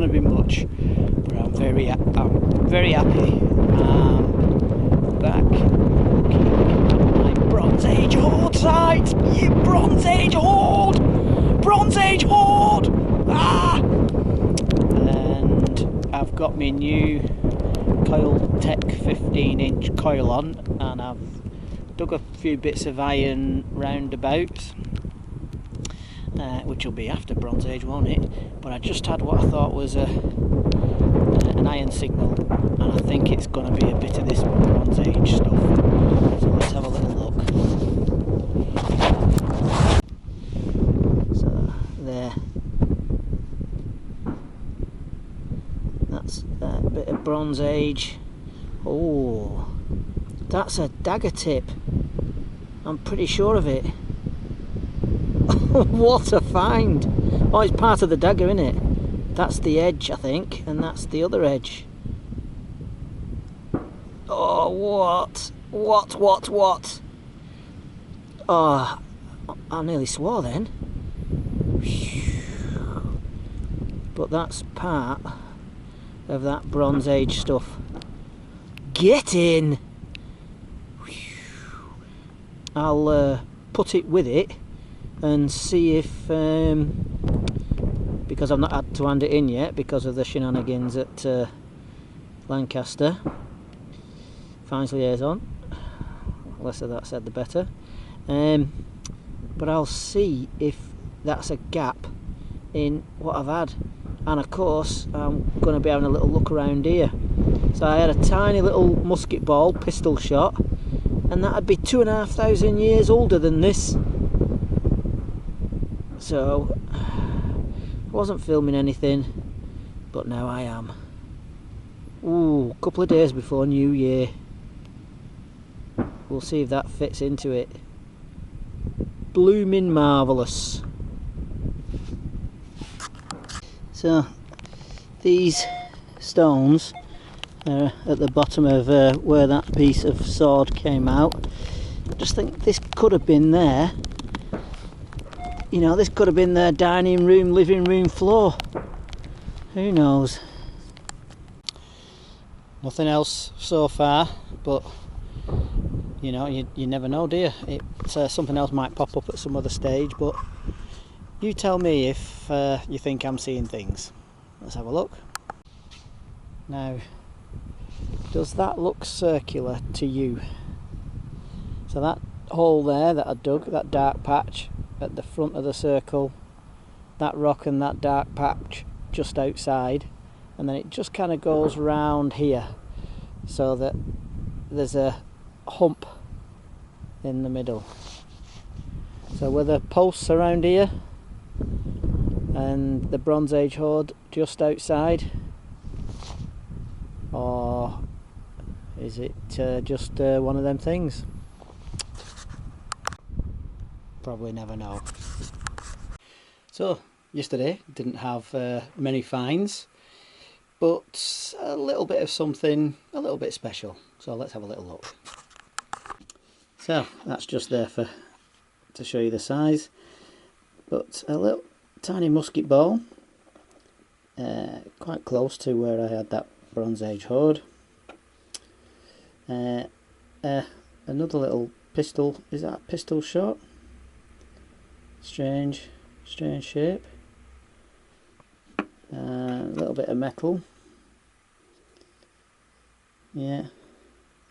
to be much, but I'm very happy. Back looking at my Bronze Age Hoard site. You Bronze Age Hoard! Bronze Age Hoard! Ah! And I've got my new Coil Tech 15-inch coil on, and I've dug a few bits of iron roundabouts, which will be after Bronze Age, won't it? But I just had what I thought was an iron signal, and I think it's going to be a bit of this Bronze Age stuff. So let's have a little look. So there, that's a bit of Bronze Age. Oh, that's a dagger tip. I'm pretty sure of it. What a find! Oh, it's part of the dagger, isn't it? That's the edge, I think, and that's the other edge. Oh, what? What? Oh, I nearly swore then. But that's part of that Bronze Age stuff. Get in! I'll put it with it and see if, because I've not had to hand it in yet because of the shenanigans at Lancaster. Fines liaison, less of that said the better. But I'll see if that's a gap in what I've had, and of course I'm going to be having a little look around here. So I had a tiny little musket ball pistol shot, and that'd be 2,500 years older than this. So I wasn't filming anything, but now I am. Ooh, a couple of days before New Year. We'll see if that fits into it. Blooming marvellous. So these stones are at the bottom of where that piece of sword came out. I just think this could have been there. You know, this could have been their dining room, living room floor. Who knows? Nothing else so far, but you know, you never know, do you? Something else might pop up at some other stage, but you tell me if you think I'm seeing things. Let's have a look. Now, does that look circular to you? So that hole there that I dug, that dark patch at the front of the circle, that rock and that dark patch just outside, and then it just kind of goes round here so that there's a hump in the middle. So were the posts around here and the Bronze Age Hoard just outside, or is it just one of them things? Probably never know. So yesterday didn't have many finds, but a little bit of something a little bit special. So let's have a little look. So that's just there to show you the size, but a little tiny musket ball, quite close to where I had that Bronze Age Hoard. Another little pistol. Is that a pistol shot? Strange shape. A little bit of metal. Yeah,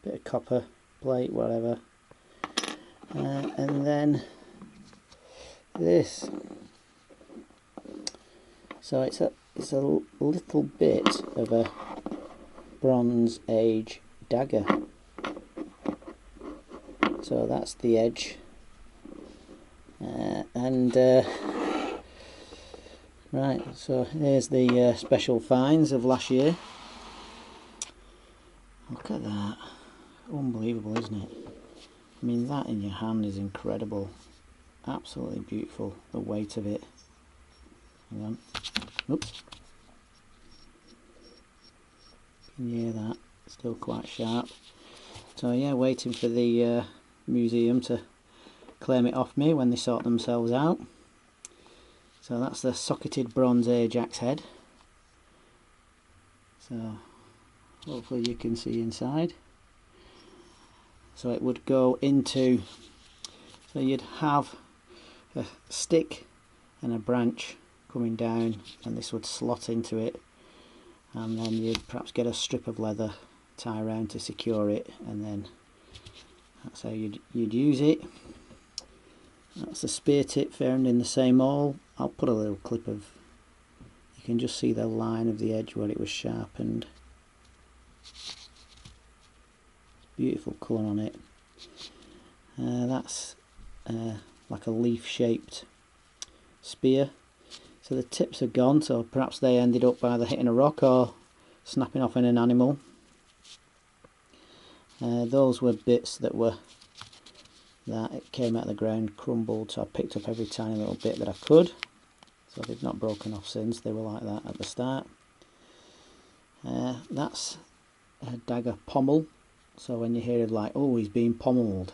bit of copper plate, whatever. And then this. So it's a little bit of a Bronze Age dagger. So that's the edge. Right, so here's the special finds of last year. Look at that. Unbelievable, isn't it? I mean, that in your hand is incredible. Absolutely beautiful, the weight of it. Hang on. Oops. Can you hear that? Still quite sharp. So yeah, waiting for the museum to claim it off me when they sort themselves out. So that's the socketed Bronze Age axe head. So hopefully you can see inside. So it would go into, so you'd have a stick and a branch coming down, and this would slot into it, and then you'd perhaps get a strip of leather, tie around to secure it, and then that's how you'd use it. That's the spear tip found in the same awl. I'll put a little clip of, you can just see the line of the edge where it was sharpened. Beautiful colour on it. That's like a leaf shaped spear. So the tips are gone, so perhaps they ended up either hitting a rock or snapping off in an animal. Those were bits that it came out of the ground, crumbled, so I picked up every tiny little bit that I could. So they've not broken off since, they were like that at the start. That's a dagger pommel. So when you hear it like, oh, he's being pommeled,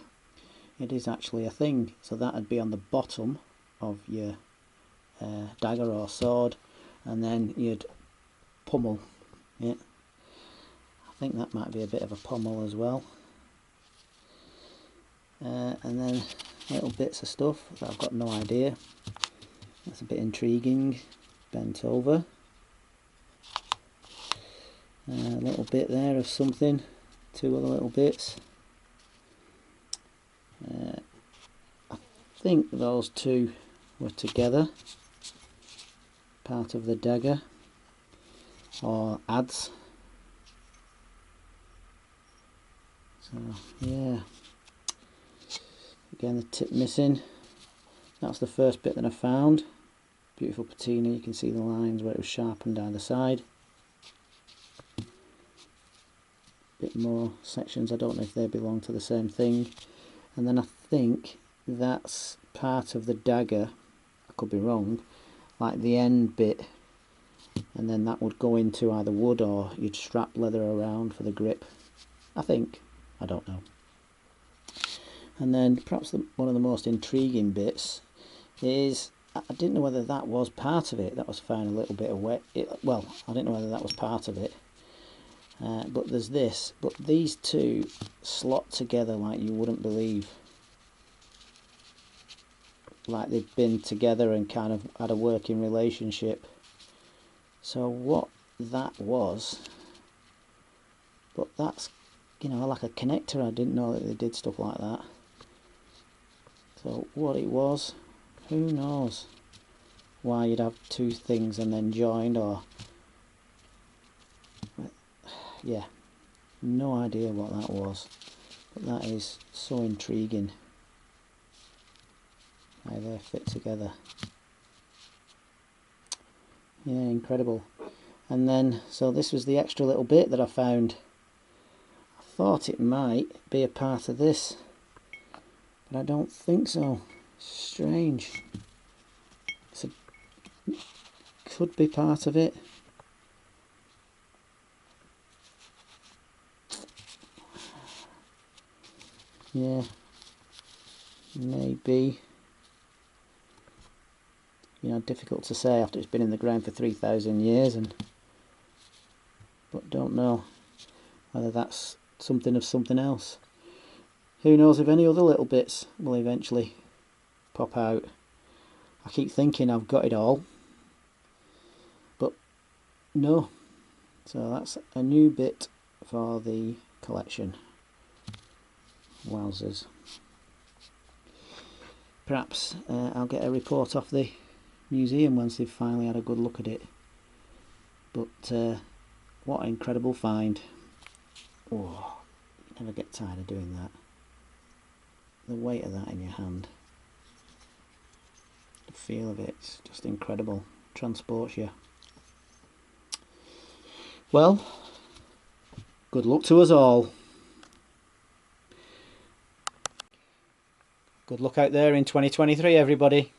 it is actually a thing. So that would be on the bottom of your dagger or sword, and then you'd pummel it. I think that might be a bit of a pommel as well. And then little bits of stuff that I've got no idea. That's a bit intriguing. Bent over. A little bit there of something. Two other little bits. I think those two were together. Part of the dagger. Or adze. So, yeah. Again, the tip missing. That's the first bit that I found. Beautiful patina, you can see the lines where it was sharpened down the side. Bit more sections, I don't know if they belong to the same thing. And then I think that's part of the dagger, I could be wrong, like the end bit, and then that would go into either wood or you'd strap leather around for the grip. I think, I don't know. And then perhaps one of the most intriguing bits is, I didn't know whether that was part of it. That was found a little bit away. Well, I didn't know whether that was part of it. But there's this. But these two slot together like you wouldn't believe. Like they've been together and kind of had a working relationship. So what that was, but that's, you know, like a connector. I didn't know that they did stuff like that. So what it was, who knows why you'd have two things and then joined, or yeah, no idea what that was, but that is so intriguing how they fit together. Yeah, incredible. And then, so this was the extra little bit that I found. I thought it might be a part of this, but I don't think so. Strange. So could be part of it. Yeah, maybe. You know, difficult to say after it's been in the ground for 3,000 years, but don't know whether that's something of something else. Who knows if any other little bits will eventually pop out. I keep thinking I've got it all, but no. So that's a new bit for the collection. Wowzers. Perhaps I'll get a report off the museum once they've finally had a good look at it. But what an incredible find. Oh, never get tired of doing that. The weight of that in your hand, the feel of it's just incredible. Transports you. Well, good luck to us all. Good luck out there in 2023, everybody.